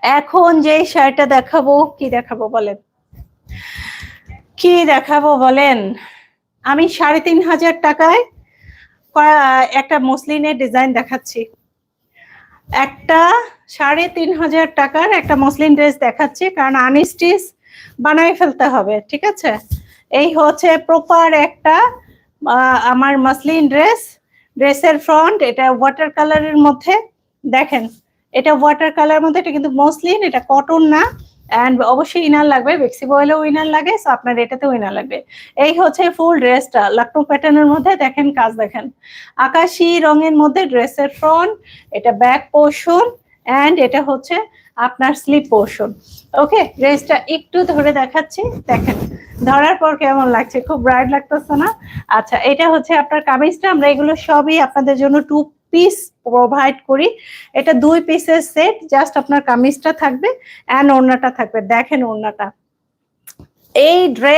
এখন যে শাড়িটা দেখাবো, কি দেখাবো বলেন, কি দেখাবো বলেন? আমি ৩,৫০০ টাকায় একটা মসলিনের ডিজাইন দেখাচ্ছি। একটা ৩,৫০০ টাকার একটা মসলিন ড্রেস দেখাচ্ছি, কারণ আনস্টিচ বানাই ফেলতে হবে, ঠিক আছে? এই হচ্ছে প্রপার একটা আমার মসলিন ড্রেস। ড্রেসের ফ্রন্ট এটা ওয়াটার কালারের মধ্যে, দেখেন এটা ওয়াটার কালার মধ্যে, এটা কিন্তু মসলিন, এটা কটন না। অ্যান্ড অবশ্যই ইনার লাগবে, বেক্সি বয়েলেও ইনার লাগে, সো আপনার এটাতেও ইনার লাগবে। এই হচ্ছে ফুল ড্রেসটা লখনৌ প্যাটার্নের মধ্যে, দেখেন কাজ দেখেন, আকাশি রঙের মধ্যে ড্রেসের ফ্রন্ট, এটা ব্যাক পোর্শন, অ্যান্ড এটা হচ্ছে আপনার স্লিপ পোর্শন। ওকে, ড্রেসটা একটু ধরে দেখাচ্ছি, দেখেন ধরার পর কেমন লাগছে, খুব ব্রাইট লাগতেছে না? আচ্ছা, এটা হচ্ছে আপনার কামিজটা। আমরা এগুলো সবই আপনাদের জন্য 2 পিস প্রোভাইড করি। এটা 2 পিসের সেট, জাস্ট আপনার কামিজটা থাকবে অ্যান্ড ওড়নাটা থাকবে। দেখেন ওড়নাটা, এই ড্রেস